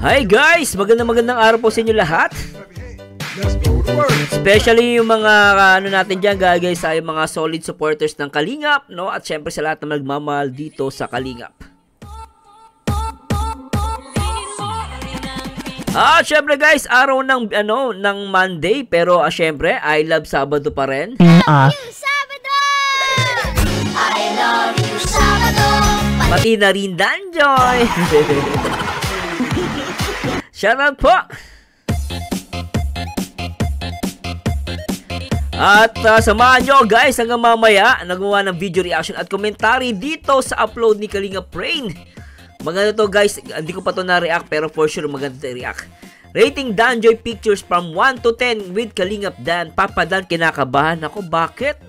Hi guys! Magandang araw po sa inyo lahat. Especially yung mga ano natin dyan guys, ay mga solid supporters ng Kalingap, no? At syempre sa lahat na nagmamahal dito sa Kalingap. Syempre guys, araw ng ng Monday, pero syempre I love Sabado pa rin. Sabado! I love you, Sabado! Pati na rin Danjoy. Shoutout po. At samahan nyo guys hanggang mamaya nagawa ng video reaction at commentary dito sa upload ni Kalingap Rain. Maganda to guys, hindi ko pa to na-react pero for sure maganda to react. Rating Danjoy Pictures from 1 to 10 with Kalingap Dan. Papa Dan, kinakabahan ako. Bakit?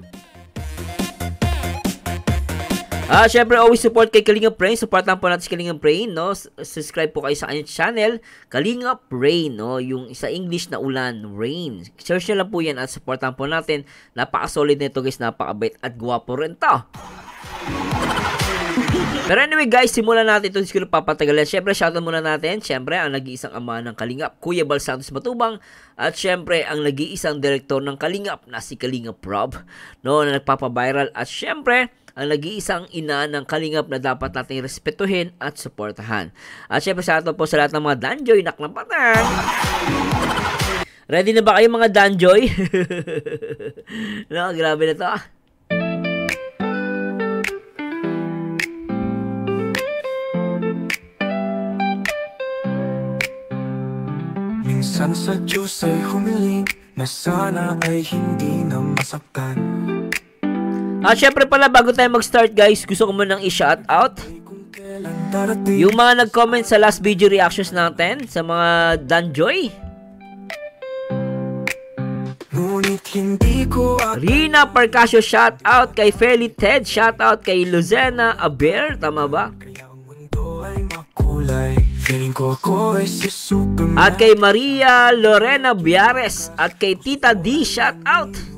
Syempre always support kay Kalingap Rain. Supportan po natin si Kalingap Rain, no? Subscribe po kayo sa kanyang channel, Kalingap Rain, no? Yung sa English na ulan, Rain. Search nyo lang po yan at supportan po natin. Napaka-solid nito guys, napaka-bait at gwapo rin to. Pero anyway guys, simulan natin ito. Hindi ko papatagalan. Syempre, shoutout muna natin. Syempre, ang nag-iisang ama ng Kalingap, Kuya Bal Santos Matubang. At syempre, ang nag-iisang direktor ng Kalingap na si Kalingap Rob, no, na nagpapaviral. At syempre, ang nag-iisang ina ng Kalingap na dapat nating respetuhin at suportahan. At syempre, shoutout po sa lahat ng mga Danjoy naklampatan. Ready na ba kayo mga Danjoy? No, grabe na to. Minsan sa Diyos ay humiling na sana ay hindi na masaktan. At syempre pala bago tayo mag-start guys, gusto ko munang i-shoutout yung mga nag-comment sa last video reactions natin sa mga Danjoy. Ngunit hindi ko Rina Percasio, shoutout kay Feli Ted, shoutout kay Luzena Aber, tama ba? kaya ang mundo ay makulay. Feeling ko ako ay sisugang At kay Maria Lorena Biares at kay Tita D, shoutout.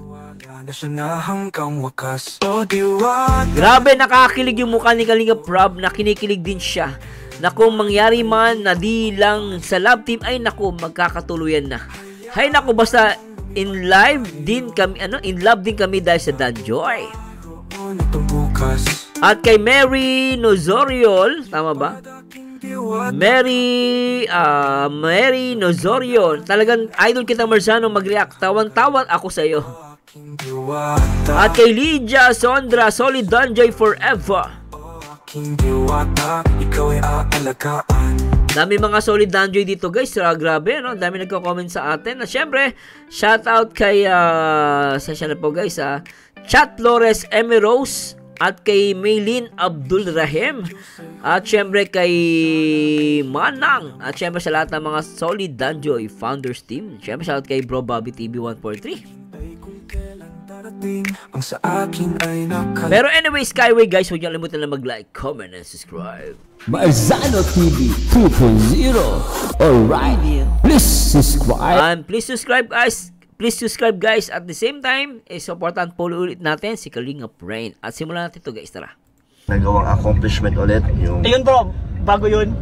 na siya na hanggang wakas. O diwata. Grabe, nakakilig yung mukha ni Kalingap Rob, na kinikilig din siya na kung mangyari man na di lang sa love team, ay naku, magkakatuluyan na. Hay naku, basta in love din kami dahil sa Danjoy. At kay Mary Nozoriol, tama ba? Mary Nozorio, talagang idol kita Marzano, mag-react, tawan-tawan ako sa iyo. At kay Lydia Sondra, solid Danjoy forever. Dami mga solid Danjoy dito guys, grabe no, dami nagko-comment sa atin. At syempre, shoutout kay session na po guys, Chat Flores, Emmy Rose, at kay Maylin Abdul Rahim, at syempre kay Manang, at syempre sa lahat ng mga solid Danjoy Founders Team. Syempre shoutout kay Bro Bobby TV 143. Pero anyway, Skyway guys, huwag niyo kalimutan na mag-like, comment, and subscribe. Marzano TV 2.0. Alright, please subscribe. And please subscribe guys. Please subscribe guys. At the same time, supportan po ulit natin si Kalingap Rain. At simulan natin ito guys, tara. Nagawang accomplishment ulit yung... Ayun bro, bago yun,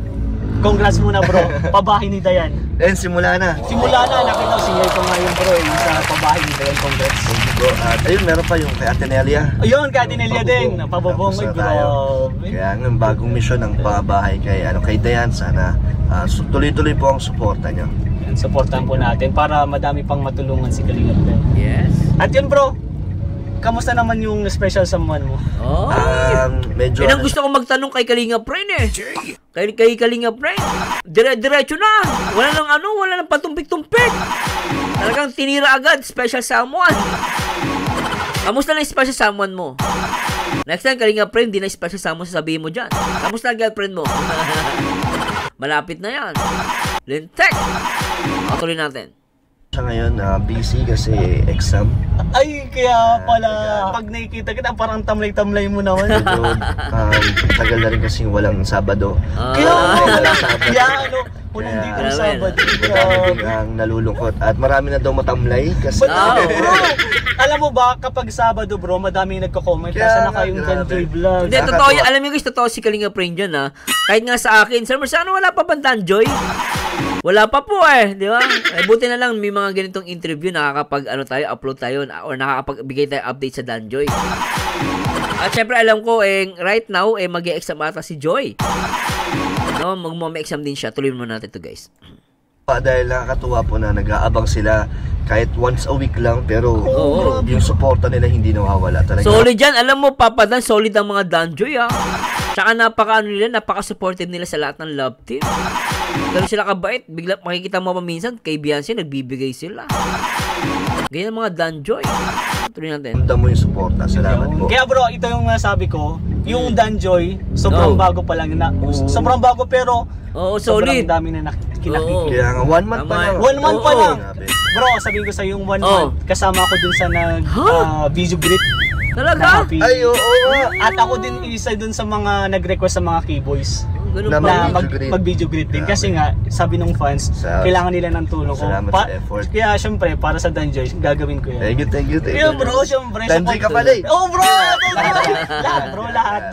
congrats muna bro, pabahay ni Dayan. And simula na. Simula na, nakita ko single ko ngayon bro, yung sa pabahay ni Dayan, congrats. At ayun, meron pa yung kay Ate Nelia. Ayun, kay Ate Nelia din, pababong ay bro. Kaya ng bagong mission ng pabahay kay Dayan, sana tuloy-tuloy po ang suporta nyo. Supportan po natin para madami pang matulungan si Kalingap Dayan. Yes. At yun bro, kamusta naman yung special someone mo? Oh. Medyo... Yan ang gusto ko magtanong kay Kalingap Rain eh. Kay Kalingap Rain. Diretso na. Wala nang patumpik-tumpik. Talagang tinira agad, special someone. Kamusta na yung special someone mo? Next time, Kalingap Rain, di na special someone sasabihin mo dyan. Kamusta ang girlfriend mo? Malapit na yan. Lintek. Tuloy natin. Siya ngayon, busy kasi exam. Ay, kaya pala, pag nakikita kita, parang tamlay-tamlay mo naman. Medyo tagal na rin kasi walang Sabado. Kaya wala Sabado. Kaya walang dito ng Sabado. Marami ang nalulungkot. At marami na daw matamlay kasi... Bro, alam mo ba, kapag Sabado bro, madami nagko-comment. Nasa na kayong Danjoy Vlog. Hindi, totoo yan. Alam niyo guys, totoo si Kalinga Prane dyan ha. Kahit nga sa akin, Sir Marciano, wala pa bang Danjoy? Wala pa po di ba? Buti na lang may mga ganitong interview nakakapag upload tayo or nakakapagbigay tayo update sa Danjoy. At syempre alam ko right now mag-e-exam ata si Joy. No, magmo-exam din siya. Tuloy mo natin to guys. Dahil nakakatuwa po na nag-aabang sila kahit once a week lang pero yung suporta nila hindi nawawala talaga. Solid yan. Alam mo Papa Dan, solid ang mga Danjoy Tsaka napaka-supportive nila sa lahat ng love team. Ganun sila kabait. Bigla makikita mo pa minsan kay Beyonce nagbibigay sila. Ganyan ang mga Danjoy. Tuloy natin. Ramdam mo yung suporta. Salamat po. Kaya bro, ito yung sabi ko, yung Danjoy, sobrang bago pa lang. Sobrang bago pero solid. Sobrang dami na kinakikita. Kaya nga, 1 month pa lang. 1 month pa lang. Bro, sabihin ko sa yung 1 month, kasama ko dun sa video greet. Talaga? Ay, oo. At ako din isa dun sa mga nag-request sa mga K-boys Ganun na pa. mag-video greet din. Kasi nga, sabi ng fans, kailangan nila ng tulong ko. Salamat sa effort. Kaya syempre, para sa Danjoy, gagawin ko yan. Thank you. Kaya bro, syempre. Danjoy ka pala Bro! Lahat bro, lahat.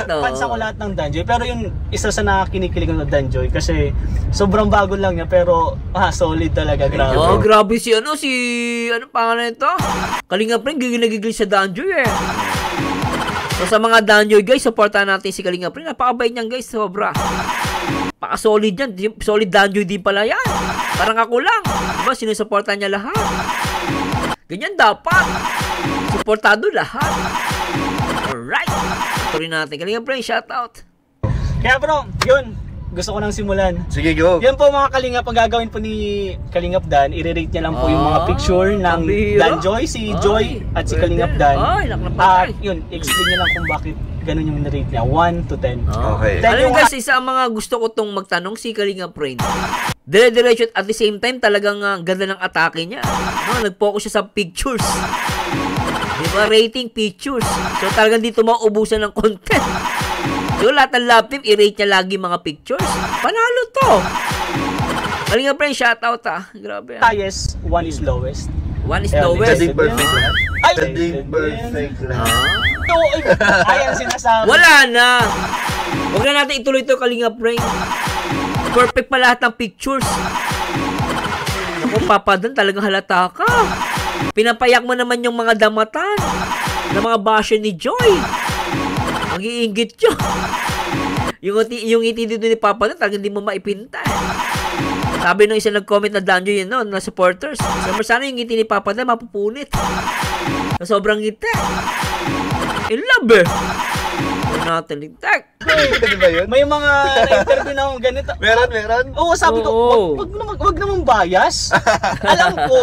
Fans ako lahat ng Danjoy. Pero yung isa sa nakakinikilig ng Danjoy, kasi sobrang bago lang niya, pero solid talaga. Grabe. Grabe si ano pangalan nito? Kalinga Prane, gigil sa Danjoy So sa mga Danjoy guys, supportahan natin si Kalinga Prane. Napakabait niyan guys, sobra. Paka-solid yan. Solid Danjoy din pala yan. Parang ako lang. Diba, sinusuportahan niya lahat. Ganyan dapat. Supportado lahat. Alright. Tuloy natin. Kalinga Prane, shoutout. Kaya bro, yun. Gusto ko nang simulan. Sige, go. Yan po mga Kalingap, ang gagawin po ni Kalingap Dan, i-rate niya lang po yung mga picture ng Danjoy, si Joy at si Kalingap Dan. At yun, explain niya lang kung bakit ganun yung rate niya, 1 to 10. Okay. Alam mo guys, isa ang mga gusto ko tong magtanong si Kalinga Prane. Dire-diretso at the same time talagang ganda ng atake niya. Nag-focus siya sa pictures. Diba? Rating pictures. So talagang dito mauubusan ng content. So lahat ng love team, i-rate niya lagi mga pictures. Panalo to. Kalinga Prane, shoutout Grabe Highest, 1 is lowest. 1 is lowest. Sading perfect lahat. Ay! Sading perfect lahat. Ayan sinasabi. Wala na. Huwag na natin ituloy ito, Kalinga Prane. Perfect pa lahat ng pictures. Ako, Papa Dan, talagang halata ka. Pinapayak mo naman yung mga damatan ng mga basyo ni Joy. Mag-iinggit yun. yung ngiti dito ni Papa Dan, talagang hindi mo maipinta. Sabi nung isa nag-comment na Danjoy yun, na supporters. Sana yung ngiti ni Papa Dan mapupunit. Sobrang ngiti. In love natin lintek. Ano ba yun? May mga na-interview na akong ganito. Meron? Oo, sabi ko, wag naman bias. Alam ko,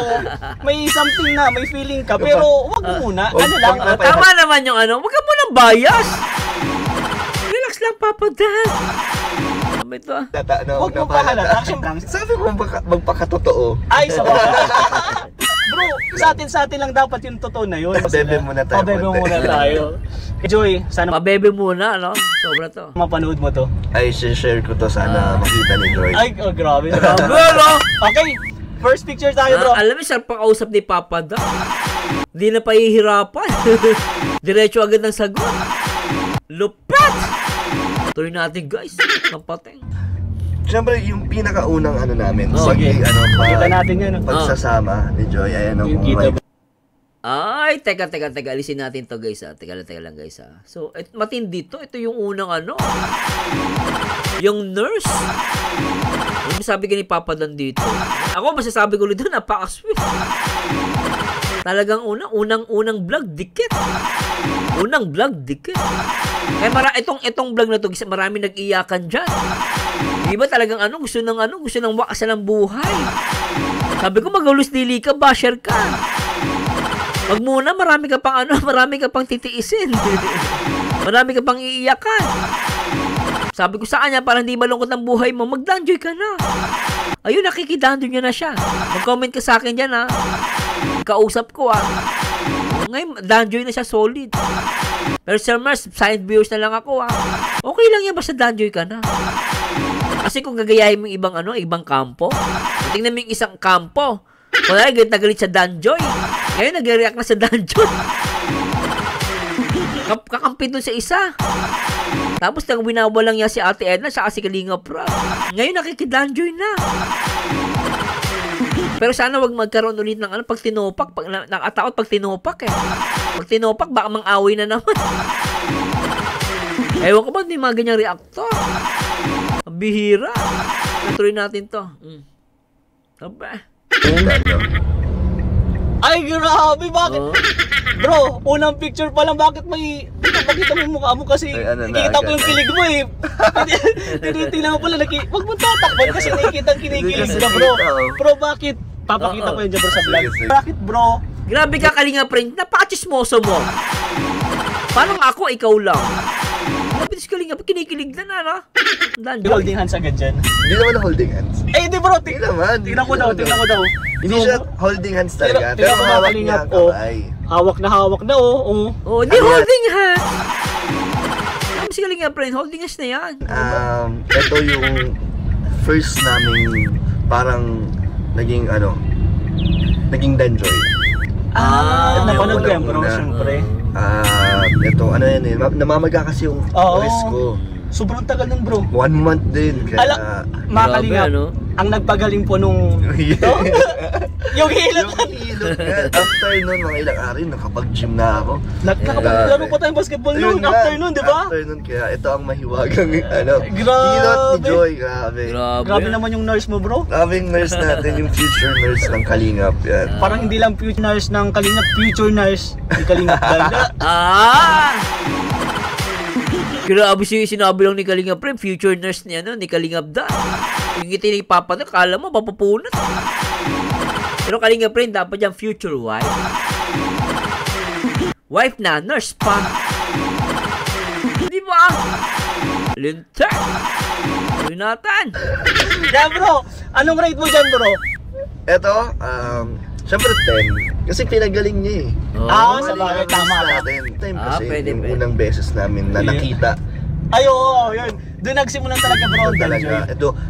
may something na, may feeling ka, pero wag mo muna. Ano lang. Tama naman yung wag ka munang bias. Relax lang, Papa Dan. Ano ito Wag mo pa halata. Sabi ko magpakatotoo. Ay, bro, sa atin lang dapat yung totoo na yun. Pabebe muna tayo. Pabebe muna tayo. Joy, sana pabebe muna, Sobra to. mapanood mo to. Ay, share ko to sana makita ni Joy. Ay, grabe. Okay, first picture tayo, bro. Alam mo, sarap pakausap ni Papa Dan. Hindi na pahihirapan. Diretso agad ng sagot. Lupet! Tuloy natin, guys. Kampateng. Siyempre, yung pinakaunang namin. Sige. Kita natin yun. Pagsasama ni Joy. Ayan Yung kita. Ay, teka. Alisin natin to, guys, Teka lang, guys, So, matindi to. Ito yung unang yung nurse. Ano sabi ka ni Papa Dan dito? Ako, masasabi ko dito, napaka-sweet. Talagang unang vlog, dikit. Unang vlog, dikit. Kaya itong vlog na to, marami nag-iyakan dyan. Di ba talagang gusto ng wakasan ng buhay. Sabi ko, magulus dili ka, basher ka. Wag muna, marami ka pang titiisin. Marami ka pang iiyakan. Sabi ko sa kanya, para hindi malungkot ang buhay mo, mag-danjoy ka na. Ayun, nakikidanjoy niya na siya. Mag-comment ka sa akin dyan, ha. Kausap ko, ha. Ngayon, danjoy na siya solid. Pero Sir Mars, side viewers na lang ako, ha. Okay lang yan, basta danjoy ka na. Kasi kung gagayahin mo ibang ibang kampo, tingnan mo yung isang kampo. Wala, galit na galit sa danjoy. Ngayon, nag-react na sa danjoy. Kakampi dun sa isa. Tapos nang binawalang niya si Ate Edna sa si Kalinga Prab. Ngayon nakikidanjoy na. Pero sana wag magkaroon ulit ng pag tinopak. Nakatakot pag tinopak eh. Pag tinopak baka mang-away na naman. Ewan ko ba may mga ganyang reactor. Ang bihira. Natuloy natin to. Aba. Ay, grabe, bakit? Bro, unang picture pa lang, bakit may... Pakita mo yung mukha mo kasi nakikita ko yung kilig mo eh. Tinitingnan mo pala, wag mo tatakpan kasi nakikita ang kinikilig ka, bro. Bro, bakit? Papakita ko yun dyan, bro, sa vlog. Bakit, bro? Grabe ka, Kalinga Friend. Napaka-chismoso mo. Parang ako, ikaw lang. Kapit si Kalinga, kinikilig na na. Holding hands agad dyan. Hindi naman holding hands. Eh, di bro, Tingnan ko daw. Hindi siya holding hands talaga. Pero hawak niya ang kamay. Hawak na, oh. Oh, di holding hands. Si Kalinga Friend, holding hands na yan. Ito yung first naming parang naging danjoy. Napanood ko yan, bro, syempre. Ito, yan eh, namamaga kasi yung wrist ko. Sobrang tagal nun, bro. 1 month din, kaya... Mga Kalinga, ang nagpagaling po nung... Yung hilot. After nun, mga ilang araw, nakapag-gym na ako. Nakapag-laro pa tayong basketball nun, after nun, di ba? After nun, kaya ito ang mahiwagang, hilot ni Grabe. Joy, grabe. Grabe naman yung nurse mo, bro. Grabe yung nurse natin, yung future nurse ng Kalingap, yan. Parang hindi lang future nurse ng Kalingap, future nurse ng Kalingap. Grabe sinabi lang ni Kalinga Friend, future nurse niya, ni Kalingap Dan. Yung ngiti ni Papa na, kala mo, mapupunat. Pero Kalinga Friend, dapat yung future wife. Wife na, nurse pa. Di ba? Linter. Lunatan. Yeah, bro. Anong rate mo dyan, bro? Ito, syempre 10. Kasi pinagaling niya eh. Sa bagay, tama natin. Time kasi pwede, yung unang beses namin na nakita. Ay, oo, yun. Doon nagsimulan talaga, bro. Talaga.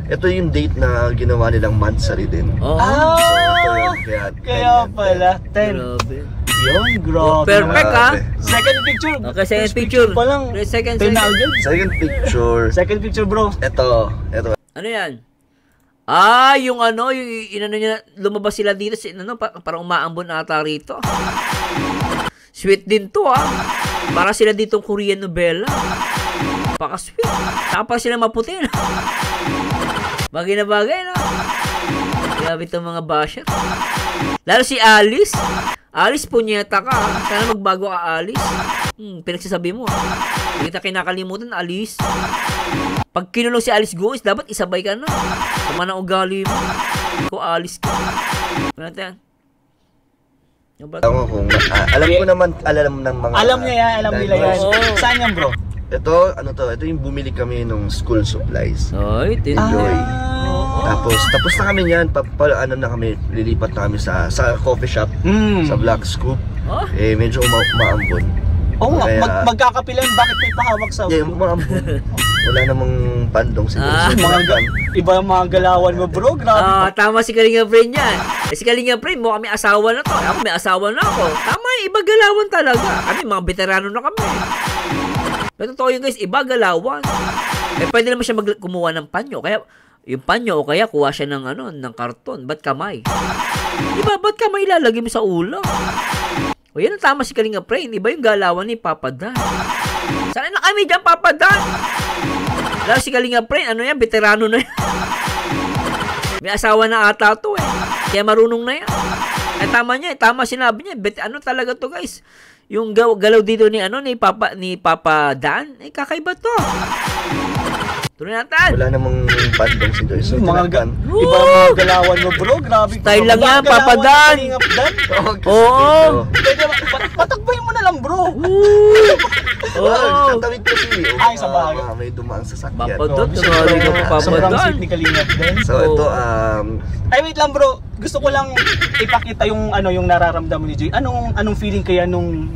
Ito yung date na ginawa nilang Mansari din. Kaya pala, 10. Grabe. Yun, grabe. Perfect, ha? Second picture. Okay, second picture. Pa lang. Second Second picture, bro. Ito. Ano yan? Yung inano niya, lumabas sila dito, parang umaambon ata rito. Sweet din to, Para sila ditong Korean novela. Paka-sweet. Tapos sila maputi, no? Bagay na bagay, no? Grabe itong mga basher. Lalo si Alice. Alice, punyeta ka, Sana magbago ka, Alice. Pinagsasabi mo, Hindi kita kinakalimutan, Alice. Pag kinulong si Alice Goes, dapat isabay ka na. Tama na ugali mo. Ikaw, Alice ka. Ano natin? Alam ko naman, alam ng mga... Alam niya yan, alam nila yan. Saan yan, bro? Ito yung bumili kami nung school supplies. Ay, Enjoy. Tapos na kami yan, na kami, lilipat na kami sa coffee shop, sa Black Scoop. Medyo umaambon. Oo nga, magkakapilan, bakit may pahawak sa ulo? Umaambon. Wala namang bandong siguro. Iba ang mga galawan mo, bro, grabe. Tama si Kalinga Friend yan. Si Kalinga Friend, mo kami asawa na to. Ako may asawa na ako. Tama, iba galawan talaga. Kami, mga veterano na kami. Pero totoo yun guys, iba galawan. Pwede naman siya kumuha ng panyo. Kaya, yung panyo o kaya kuha siya ng ng karton. Ba't kamay? Diba, ba't kamay ilalagay mo sa ulo? O yan ang tama si Kalinga Friend. Iba yung galawan ni Papa Dan. Sana na kami dyan, Papa Dan? Lalo si Kalinga Friend, yan, veterano na yan. May asawa na ata to Kaya marunong na yan. Tama niya, tama sinabi niya. Talaga to guys. Yung galaw dito ni Papa Dan, kakaiba to. Tuloy natin. Wala namang bandong si Joyce. Iba mga galawan mo, bro. Grabe. Style lang yan, Papa Dan. Oo. Patakboy mo na lang, bro. tatawid kasi. Ay, sa bagay. May dumaang sasakyan. Papadot, sumali ka pa Sobrang papadot. sweet ni Kalingap din. So ito, Ay, wait lang bro. Gusto ko lang ipakita yung yung nararamdaman ni Joy. Anong feeling kaya nung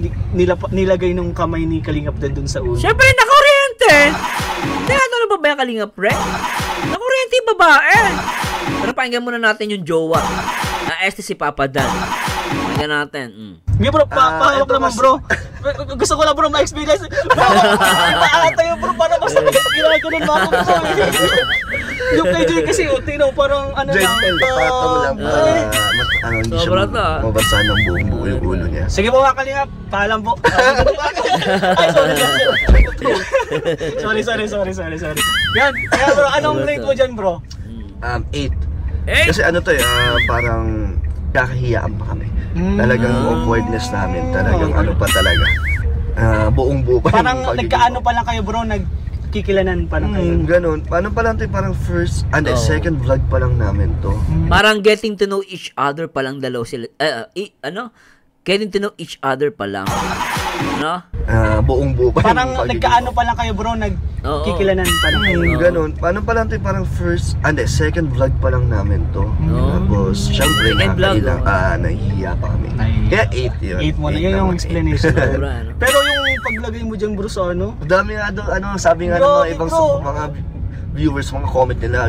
nilagay nung kamay ni Kalingap dun sa ulo? Siyempre, nakuryente. Tinatanong ba ba yung Kalingap Pre? Nakuryente yung babae. Pero pakinggan muna natin yung jowa. Este si Papa Dan. Pakinggan natin. Hindi bro, pahawak ito naman mas- bro. Gusto ko lang bro ma-experience. Iba ata yung bro, parang basta ginaganon mo ako bro. Yung kay Joy kasi, tinaw parang gentle, patong lang para hindi siya Sobra to, ah. mabasa ng buong buo yung ulo niya. Sige po mga Kalingap, paalam po. Ay, sorry. Yan, kaya bro, anong rate mo dyan bro? 8. Eh, Kasi ano to parang kakahiyaan pa kami. Talagang awkwardness namin, talagang ano pa talaga. Buong buo pa. Parang nagkaano pa lang kayo bro, nagkikilanan pa lang kayo. Ganun. Paano pa lang to parang first and second vlog pa lang namin to. parang getting to know each other pa lang dalaw sila. Getting to know each other pa lang. No? Buong buo pa. Parang yung pagiging- nagkaano pa lang kayo bro, nagkikilanan pa lang kayo. Ganun. Paano pa lang to parang first and second vlog pa lang namin to. Tapos syempre Second vlog, nahihiya pa kami. Nahihiya. Kaya 8 yun. 8 mo na, yun yung naman, explanation. Sobra, ano? Pero yung paglagay mo dyan bro sa ano, Dami nga daw, sabi nga ng mga Grabe, ibang bro. mga viewers, mga comment nila,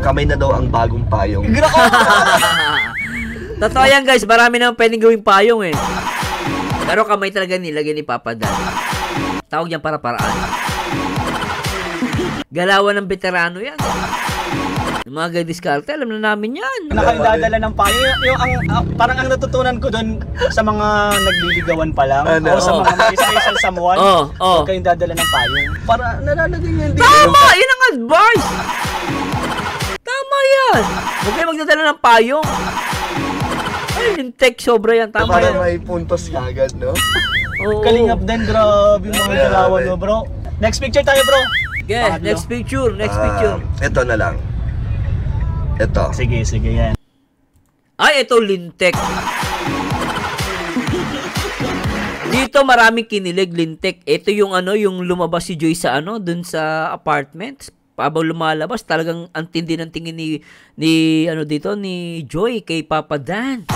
kamay na daw ang bagong payong. Totoo yan guys, marami nang pwedeng gawing payong eh. Pero kamay talaga nilagay ni Papa Dan. Tawag yan para paraan. Galawan ng veterano yan. Yung mga guy diskarte, alam na namin yan. nakadadala ng payo. Parang ang natutunan ko doon sa mga nagliligawan pa lang, Ano? o sa mga may special someone, huwag kayong dadala ng payo. Para nalalagay nyo hindi. Tama! Yan ang advice! Tama yan! Huwag kayo magdadala ng payong. Ay, yung tech sobra yan. Tama Para yan. may puntos kagad, no? Oo. Kalingap din, grabe yung mga galawan mo bro. Next picture tayo bro. Okay, next picture, next picture. Ito na lang. Ito. Sige, yan. Ay, ito lintek. Dito maraming kinilig lintek. Ito yung yung lumabas si Joy sa dun sa apartment. Habang lumalabas, talagang ang tindi ng tingin ni Joy kay Papa Dan.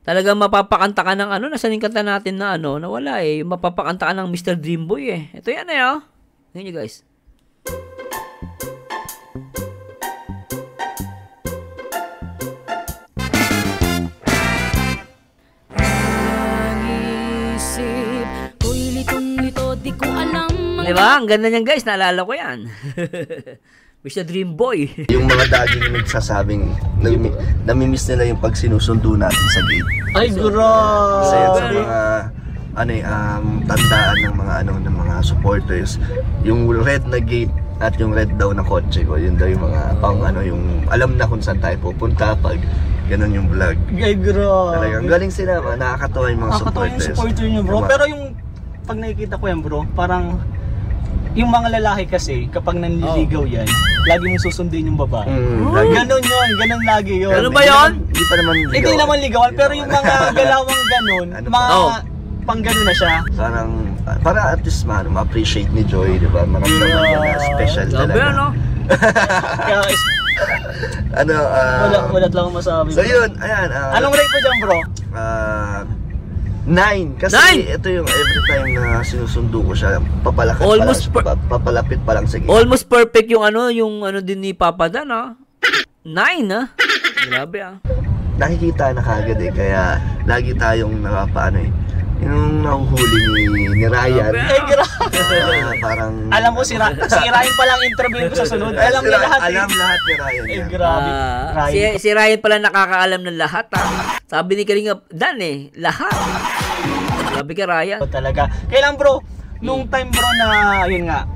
Talagang mapapakanta ka ng nasan yung kanta natin na nawala eh. Mapapakanta ka ng Mr. Dreamboy eh. Ito yan eh oh. Tingnan nyo guys. Diba? Ang ganda niyan guys. Naalala ko yan. Mr. Dreamboy. Yung mga daging nagsasabing namimiss nila yung pag sinusundo natin sa gate. Ay, grabe. Kasi yan sa mga tandaan ng mga ng mga supporters, yung red na gate at yung red daw na kotse ko, yun daw yung mga yung alam na kung saan tayo pupunta pag ganun yung vlog. Ay, grabe. Talagang galing sila, nakakatawa yung mga Nakakatawa yung supporters. supporter nyo bro. Diba? Pero yung pag nakikita ko yan bro, parang yung mga lalaki kasi kapag nanliligaw yan, lagi mong susundin yung babae. Lagi. Ganun lagi yun. Ano ba yun? Hindi pa naman ligawan. Hindi naman ligawan, pero yung mga galawang ganun, mga pang ganun na siya. Para at least ma-appreciate ni Joy, di ba? Maramdaman niya na special Sabi talaga. Kaya wala lang masabi. So yun, ayan. Anong rate mo dyan bro? 9. Kasi 9? ito yung every time na sinusundo ko siya, papalapit pa lang sa gate. Almost perfect yung din ni Papa Dan 9 Grabe Nakikita na kagad kaya lagi tayong yung nahuhuli ni Ryan. Ay, parang Alam mo, si Ryan pa lang interview ko sa sunod. Alam niya lahat. Alam lahat ni Ryan. Eh, grabe. Ryan. si Ryan pala nakakaalam ng lahat Sabi ni Kalingap Dan lahat. Grabe ka Ryan. Talaga. Kailan bro, nung time bro na yun nga,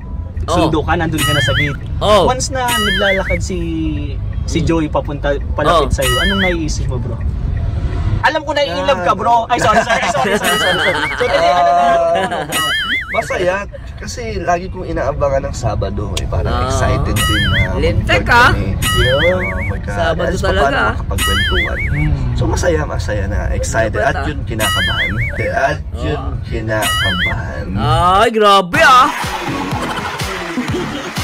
sundo ka, nandun ka na sa gate. Once na naglalakad si Joy palapit sa'yo, anong naiisip mo bro? Alam ko na in love ka bro. Ay sorry. So, Masaya. Kasi lagi kong inaabangan ng Sabado. Parang excited din na Lintek Sabado talaga. Makapagkwentuhan. So masaya na. Excited. At yun kinakabahan. Ay, grabe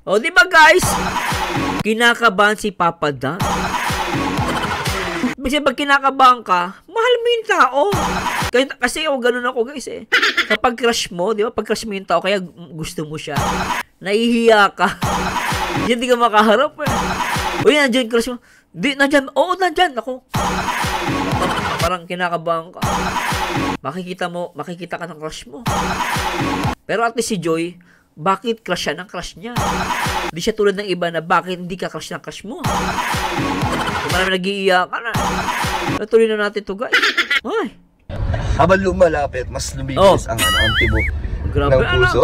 O, di ba guys? Kinakabahan si Papa Dan. Kasi pag kinakabahan ka, mahal mo yung tao. Kasi ganun ako guys Kapag crush mo, di ba? Pag crush mo yung tao, kaya gusto mo siya. Nahihiya ka. Hindi ka makaharap Uy, nandiyan crush mo. Di, nandyan. Oo, nandyan. Ako. Parang kinakabahan ka. Makikita ka ng crush mo. Pero at least si Joy, bakit crush siya ng crush niya? Hindi siya tulad ng iba na bakit hindi ka crush ng crush mo? Marami nag-iiyakan na. Natuloy na natin to guys. Ay. Habang lumalapit, mas lumibilis ang tibok ng puso.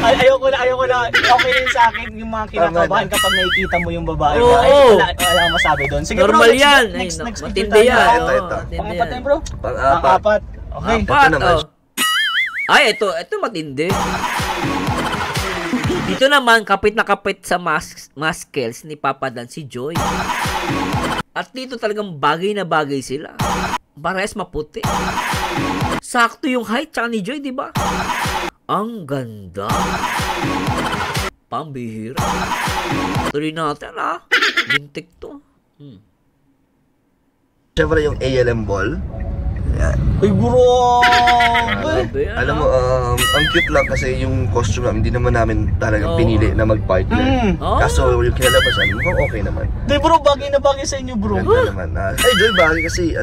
Ayoko na. Okay rin sa akin yung mga kinakabahan kapag nakikita mo yung babae. Wala masabi doon. Sige normal bro, yan. Next matindi yan. Ito. Pangapat na yun bro? Pang-apat. Okay. Ay, ito matindi. Dito naman, kapit na kapit sa muscles ni Papa Dan si Joy. At dito talagang bagay na bagay sila. Parehas maputi. Sakto yung height tsaka ni Joy, di ba? Ang ganda. Pambihira. Tuloy natin, Lintik to. Siyempre yung ALM ball. Yan. Ay, grabe! Alam mo, ang cute lang kasi yung costume namin, hindi naman namin talagang pinili na mag-partner. Kaso yung kinalabasan, mukhang okay naman. Di bro, bagay na bagay sa inyo bro. Ganda naman. Ay, Joy, bagay kasi,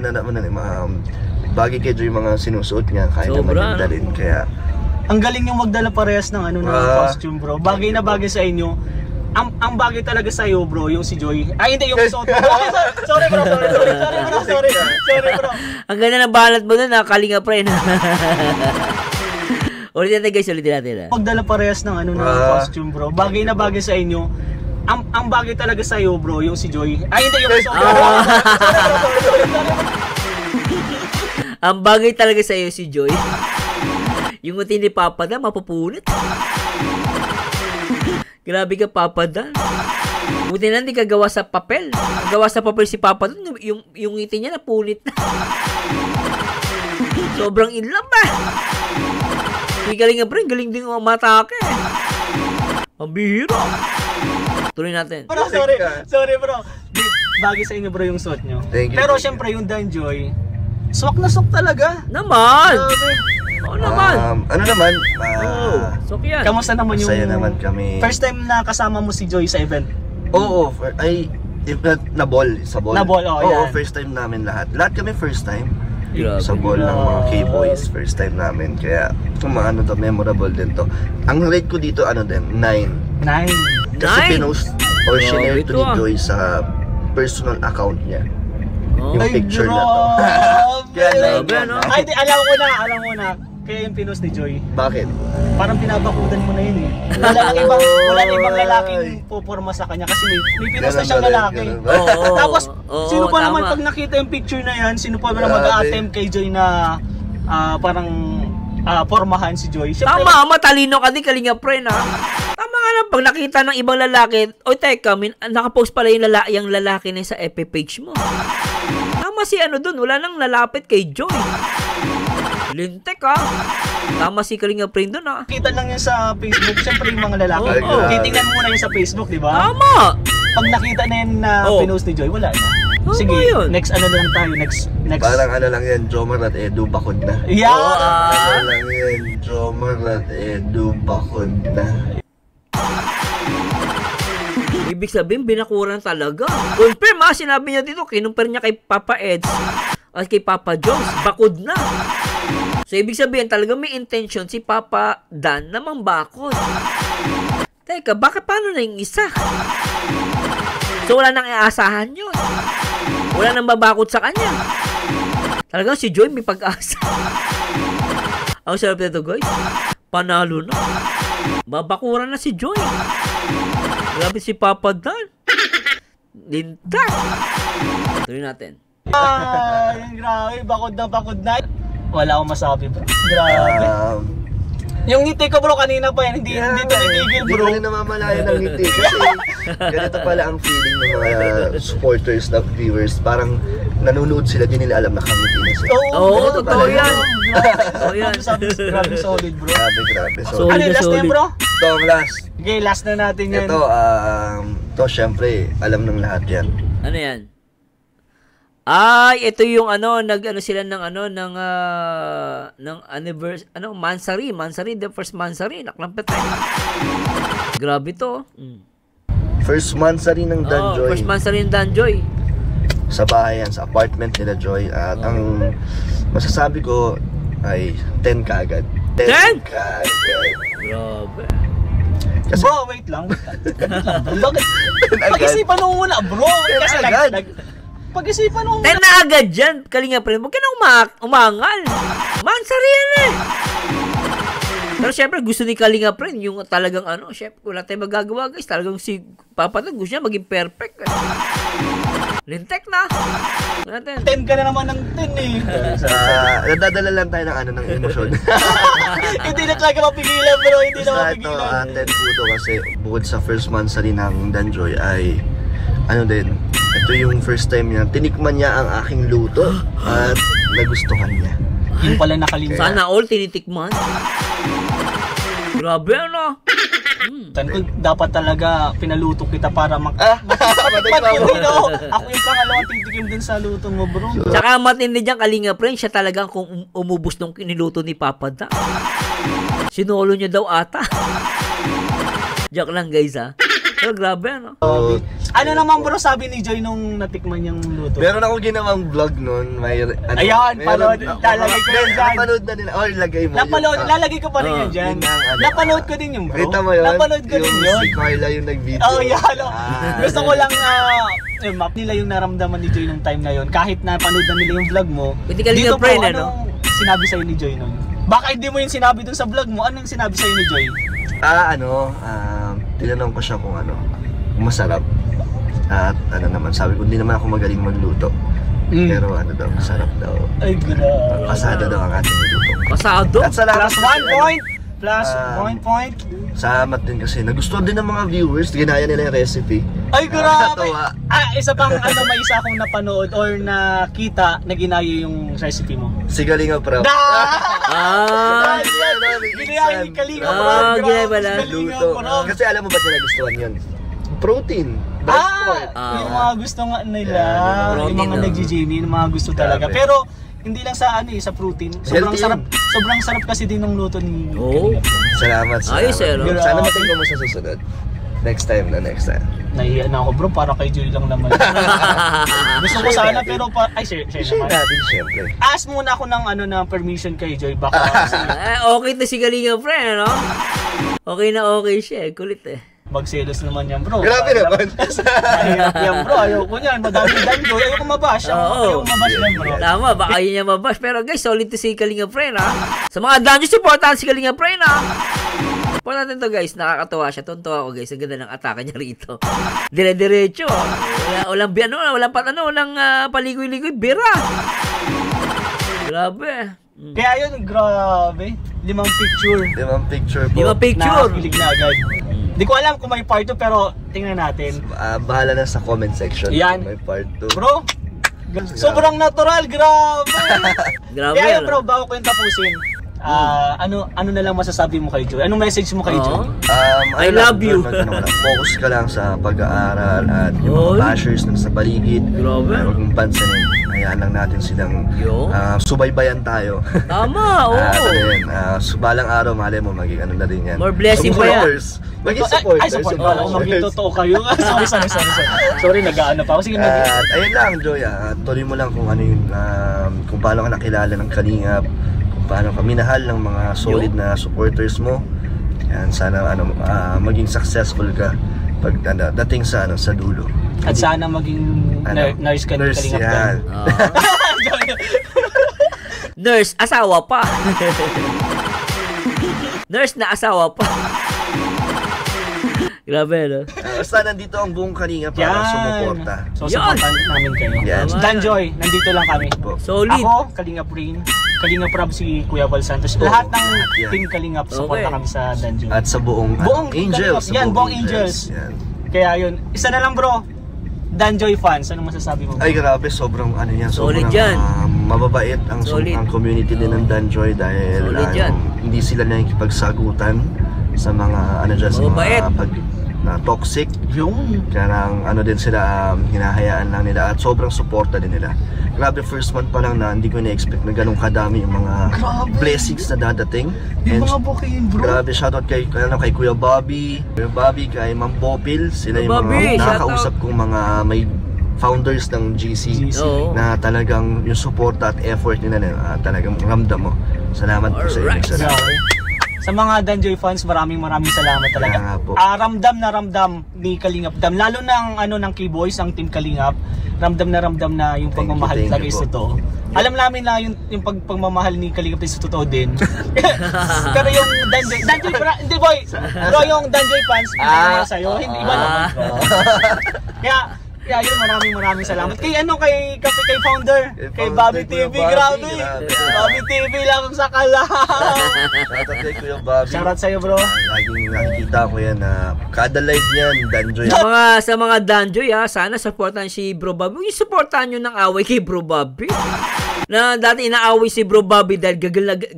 bagay kay Joy mga sinusuot niya, kaya naman yung dalhin. Kaya, ang galing yung magdala parehas ng ng costume bro. Bagay na bagay sa inyo. Ang bagay talaga sa iyo bro, yung si Joy. Ay hindi, yung suot mo. Sorry bro. Ang ganda ng balat mo doon, Kalinga friend. Ulitin natin guys, Magdala parehas ng costume bro. Bagay na bagay sa inyo. Ang bagay talaga sa iyo bro, yung si Joy. Ay hindi, yung suot mo. Sorry. Ang bagay talaga sa iyo si Joy. Yung utin ni Papa Dan, mapupunit. Grabe ka, Papa Dan. Buti na hindi ka gawa sa papel. Gawa sa papel si Papa Dan, yung ngiti niya napunit na. Sobrang in love galing nga bro, galing din ang matake. Ang bihira. Tuloy natin. Bro, sorry bro. Bagay sa inyo bro yung suot nyo. Pero syempre yung Danjoy, swak na swak talaga. Naman! Oo naman. So yan. Kamusta naman yung... Masaya naman kami. First time na kasama mo si Joy sa event? Oo. Na ball. Sa ball. Oo, first time namin lahat. Lahat kami first time. Grabe. Sa ball ng mga K-boys. First time namin. Kaya, memorable din to. Ang rate ko dito, 9. 9? Kasi pinost or shinare to ni Joy sa personal account niya. Yung picture na to. Kaya ay, alam ko na. Kaya yung pinost ni Joy. Bakit? Parang pinabakudan mo na yun Wala ibang lalaking puporma sa kanya kasi may pinost na siyang lalaki. Tapos, sino pa naman pag nakita yung picture na yan, sino pa naman mag-a-attempt kay Joy na parang pormahan si Joy? Siyempre, tama, matalino ka din, Kalinga friend Tama nga lang, pag nakita ng ibang lalaki, teka, nakapost pala yung lalaki na sa FB page mo. Tama si dun, wala nang lalapit kay Joy. Lintek Tama si Kalinga friend dun kita lang yan sa Facebook, siyempre yung mga lalaki. Titingnan mo na yun sa Facebook, di ba? Tama! Pag nakita na yun na pinost ni Joy, wala na. Sige, yun. next lang tayo, next. Parang lang yan, Jomar at Edu bakod na. Yeah! Lang yan, Jomar at Edu bakod na. Ibig sabihin, binakuran talaga. Confirm sinabi niya dito, kinumpir niya kay Papa Eds at kay Papa Jones, bakod na. So, ibig sabihin, talaga may intention si Papa Dan na mangbakod. Teka, paano na yung isa? So, wala nang iaasahan yun. Wala nang babakod sa kanya. Talagang si Joy may pag-asa. Ang sarap nito, guys. Panalo na. Babakuran na si Joy. Grabe si Papa Dan. Lintak. Tuloy natin. Ay, grabe. Bakod na. Wala akong masabi, bro. Grabe. Yung ngiti ko, bro, kanina pa yan. Hindi tumitigil, bro. Hindi ko rin namamalayan ng ngiti. Kasi ganito pala ang feeling ng mga supporters na viewers. Parang nanonood sila, di nila alam na kamiti na sila. Oo, totoo yan. Oo yan. Grabe solid, bro. Grabe. Solid. Ano yung last na yun, bro? Ito ang last. Okay, last na natin yan. Ito syempre, alam ng lahat yan. Ano yan? Ay, ito yung nag-ano sila ng anniversary, Mansari, the first Mansari, naklampet. Grabe to. First Mansari ng Danjoy. First Mansari ng Danjoy. Sa bahay yan, sa apartment nila Joy. At ang masasabi ko ay 10 kaagad. 10? Kaagad. Grabe. Kasi, bro, wait lang. Bakit? Pag-isipan mo muna, bro. Kasi pag-isipan mo muna. 10 na agad dyan, Kalinga Friend. Huwag ka na umangal. Mansari yan eh. Pero syempre, gusto ni Kalinga Friend yung talagang syempre, wala tayong magagawa guys. Talagang si Papa Tad gusto niya maging perfect. Lintek na. 10 ka na naman ng 10 eh. Nadadala lang tayo ng emosyon. Hindi na talaga mapigilan, bro. Hindi na mapigilan. Ito, 10 po ito kasi bukod sa first Mansari ng Danjoy ay ito yung first time niya, tinikman niya ang aking luto at nagustuhan niya. Yung pala nakalimutan. Sana all tinitikman. Grabe Dapat talaga pinaluto kita para Ako yung pangalawang titikim dun sa luto mo, bro. Tsaka matindi dyan, Kalinga Friend, siya talagang kung umubos nung kiniluto ni Papa Da. Sinolo niya daw ata. Joke lang guys Pero grabe Ano naman, bro, sabi ni Joy nung natikman niyang luto? Meron akong ginawang vlog nun. Ayan, panood. Lalagay ko yun dyan. Napanood na nila. Lagay mo. Lalagay ko pa rin yun dyan. Napanood ko din yung bro. Kita mo yun? Napanood ko din yun. Si Carla yung nag-video. Gusto ko lang map nila yung naramdaman ni Joy nung time na yun. Kahit napanood na nila yung vlog mo. Dito po, anong sinabi sa'yo ni Joy nun? Baka hindi mo yung sinabi dun sa vlog mo. Ano yung sinabi sa'yo ni Joy? Tinanong ko siya kung masarap. At naman, sabi ko, hindi naman ako magaling magluto. Pero masarap daw. Ay, grabe. Pasado daw ang ating luto. Pasado? At salamat. Plus 1 point. Plus 1 point. Salamat din kasi nagustuhan din ng mga viewers. Ginaya nila yung recipe. Ay, grabe. Nakakatawa. Isa pang may isa akong napanood or nakita na ginaya yung recipe mo. Si Kalinga Prab. Ginaya ni Kalinga Prab. Ginaya pala. Luto. Kasi alam mo ba't nila gustuhan yun? Protein. Yung mga gusto nga nila. Yung mga nag-gym, yung mga gusto talaga. Pero hindi lang sa sa protein. Sobrang sarap kasi din ng luto ni Kalinga. Salamat. Ayos Sana matingin mo sa susunod. Next time. Nahiya na ako, bro, para kay Joy lang naman. Gusto ko sana pero share natin syempre. Ask muna ako ng permission kay Joy baka. Okay na si Kalinga Friend, Okay na okay siya, kulit Magselos naman yan, bro. Grabe naman. Mahirap yan, bro. Ayoko niyan. Madaming Danjoy. Ayoko mabash. Ayoko mabash yan, bro. Tama, baka yun niya mabash. Pero guys, solid to si Kalinga Friend, Sa mga Danjoy, supportahan si Kalinga Friend, Support natin to, guys. Nakakatawa siya. Tuntua ako, guys. Ang ganda ng atake niya rito. Dire-diretso. Walang paligoy-ligoy. Bira. Grabe. Kaya yun, grabe. 5 picture. 5 picture po. 5 picture. Nakakilig na agad. Hindi ko alam kung may part 2 pero tingnan natin. Bahala na sa comment section yan. Kung may part 2. Bro, sobrang natural, grabe. Grabe. Kaya bro, bago ko yung tapusin. Ano na lang masasabi mo kay Joy? Anong message mo kay Joy? I love you. Focus ka lang sa pag-aaral at yung mga bashers na sa paligid. Grabe. Huwag mong pansinin. Hayaan lang natin silang subaybayan tayo. Tama, Balang araw, malay mo, maging na rin yan. More blessing pa yan. Maging supporters. Maging totoo kayo. Sorry, nag-aano pa ako. Sige, ayun lang, Joy. Tuloy mo lang kung ano yung, kung paano ka nakilala ng Kalingap, kung paano ka minahal ng mga solid na supporters mo. Yan, sana maging successful ka pag dating sa dulo. At sana maging nurse ka ng Kalingap Dan. Nurse, asawa pa. Nurse na asawa pa. Grabe, no? Basta nandito ang buong Kalinga para sumuporta. So, supportan namin kayo. Yan. Danjoy, nandito lang kami. Solid. Ako, Kalingap Rain, Kalingap Rob, si Kuya Val Santos. Lahat ng Yan. team Kalingap, supporta kami sa Danjoy. At sa buong Angels. Yan, buong Angels. Yan. Kaya yun, isa na lang bro, Danjoy fans, anong masasabi mo? Ay grabe, sobrang ano yan, Solid sobrang yan. Mababait ang community din ng Danjoy dahil Solid yan. hindi sila nakikipagsagutan sa mga ano dyan, sa Mababait. mga na toxic. Kaya ano din sila, hinahayaan lang nila at sobrang suporta din nila. Grabe, first month pa lang na hindi ko na-expect na ganun kadami yung mga blessings na dadating. Yung mga booking bro. Grabe, shoutout kay Kuya Bobby, kay Ma'am Popil. Sila yung Bobby, mga nakakausap kong mga may founders ng GC na talagang yung support at effort nila talagang ramdam mo. Salamat po sa inyo. Sa mga Danjoy fans, maraming salamat talaga. Ramdam na ramdam ni Kalingap Dam, lalo ng ng K-Boys, ang team Kalingap. Ramdam na yung pagmamahal talaga is totoo. Alam namin na yung pagmamahal ni Kalingap is totoo din. Pero yung Danjoy hindi boy. Bro, yung Danjoy fans, hindi sa iyo, hindi iba naman. Kaya yun, maraming salamat. Kay founder, kay Bobby TV, grabe. Bobby TV lang sa kalam. Shoutout kay Kuya Bobby. Shoutout sa'yo bro. Laging nakikita ko yan na kada live niyan, Danjoy. Sa mga Danjoy sana supportan si Bro Bobby. Yung supportan nyo ng away kay Bro Bobby. Na dati inaaway si Bro Bobby dahil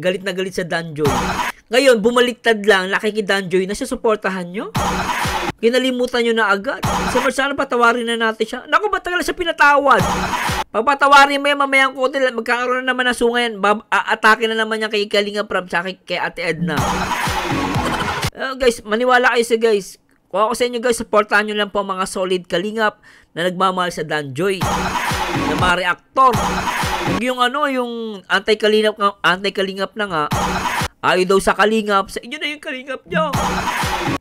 galit na galit sa Danjoy. Ngayon, bumaliktad lang, laki kay Danjoy na susuportahan nyo. Kinalimutan nyo na agad. Sana patawarin na natin siya. Naku, ba't tagal siya pinatawad? Pag patawarin mo yan, mamayang kote, magkakaroon na naman ng sungayan. Atake na naman niya kay Kalinga Prab tsaka kay Ate Edna. Guys, maniwala kayo sa guys. Kung ako sa inyo guys, supportahan nyo lang po mga solid Kalingap na nagmamahal sa Danjoy. Na mga reaktor. Yung yung anti-Kalingap na nga, ayaw daw sa Kalingap, sa inyo na yung Kalingap nyo.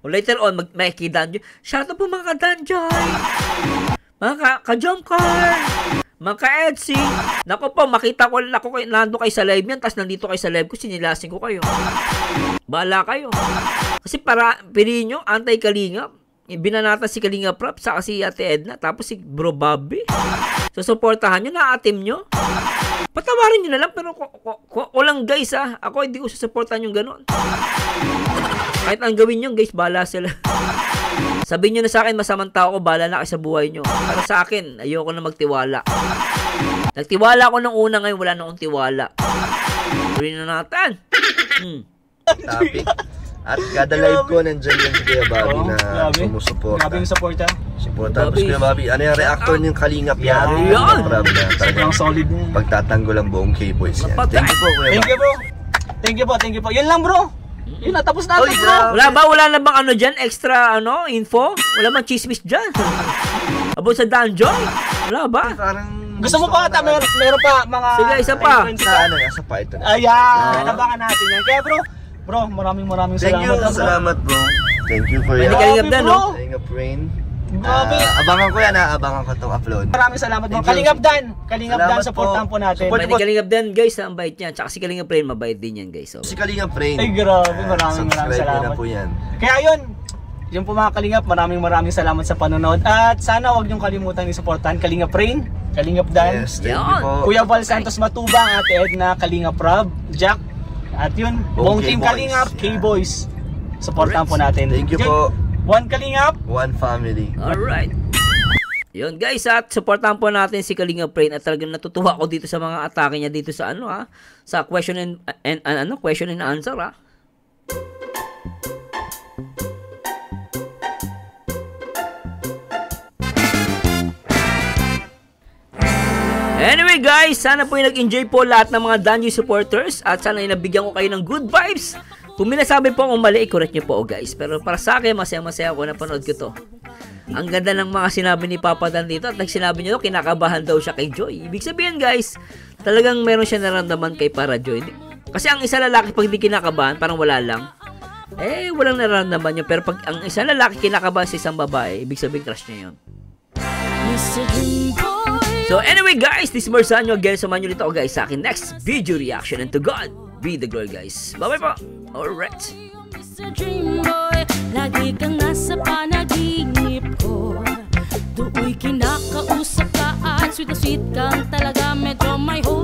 O later on, Danjoy. Shout out po mga ka-Danjoy. Mga ka-Jomcar. Mga ka-Etsy. Naku po, makita ko nando kayo sa live yan, tapos nandito kayo sa live ko, sinilasin ko kayo. Bahala kayo. Kasi piliin nyo, anti-Kalingap. Binanata si Kalinga Prab, saka si Ate Edna, tapos si Bro Bobby. So, supportahan nyo, naatim nyo. Patawarin nyo na lang, pero walang guys ako hindi ko susuportahan yung gano'n. Kahit ang gawin nyo guys, bahala sila. Sabihin nyo na sa akin, masamang tao ko, bahala na kayo sa buhay nyo. Pero sa akin, ayoko na magtiwala. Nagtiwala ako nung una, ngayon wala na akong tiwala. Tuloy na natin. Topic. At kada live ko, nandyan yung Kuya Bobby na sumusuporta. Grabe yung supporta. Tapos Kuya Bobby, ano yung reactor niyong Kalingap yan? Sobrang solid niya. Pagtatanggol ang buong K-Boys yan. Thank you po, Kuya Thank you bro. Thank you po. Yun lang bro. Yun na, tapos natin bro. Wala na bang dyan? Extra info? Wala bang chismis dyan? About sa Danjoy? Wala ba? Gusto mo pa ata? Meron pa mga... Sige, isa pa. Sa pa ito. Ayan, nabangan natin yan. Kaya bro, maraming salamat. Salamat bro. Thank you for your Kalingap Dan, no? Kalingap Rain. Abangan ko yan abangan ko itong upload. Maraming salamat bro. Kalingap Dan, supportan po natin. Pwede Kalingap Dan guys, ang bait niya. Tsaka si Kalingap Rain, mabait din yan guys. Si Kalingap Rain. Ay grabe, maraming salamat. Na po yan. Kaya yun po mga Kalingap, maraming salamat sa panonood. At sana huwag niyong kalimutan i-supportan Kalingap Rain, Kalingap Dan, yes, thank you po. Kuya Val Santos Matubang, Ate Edna, Kalingap Rob, Jack, at yun, buong team Kalingap, K-Boys. Supportan po natin. Thank you po. One Kalingap, one family. Alright. Yun guys, at supportan po natin si Kalingap Rain at talagang natutuwa ako dito sa mga atake niya dito sa sa question and answer Anyway guys, sana po yung nag-enjoy po lahat ng mga Danjoy supporters at sana yung nabigyan ko kayo ng good vibes. Kung minasabi po akong mali, correct nyo po guys. Pero para sa akin, masaya-masaya ako na panood ko to. Ang ganda ng mga sinabi ni Papa Dan dito at sinabi nyo, kinakabahan daw siya kay Joy. Ibig sabihin guys, talagang meron siya naramdaman kay Para Joy. Kasi ang isa lalaki pag hindi kinakabahan, parang wala lang. Walang nararamdaman niya. Pero pag ang isa lalaki kinakabahan sa isang babae, ibig sabihin crush niya yun. So anyway guys, this is Marsanyo again. Samahan nyo dito ako guys sa akin next video reaction. And to God be the glory guys. Bye bye po. Alright. lagi kang nasa panaginip ko. Tuoy kinakausap ka at sweet na sweet kang talaga, medyo may hope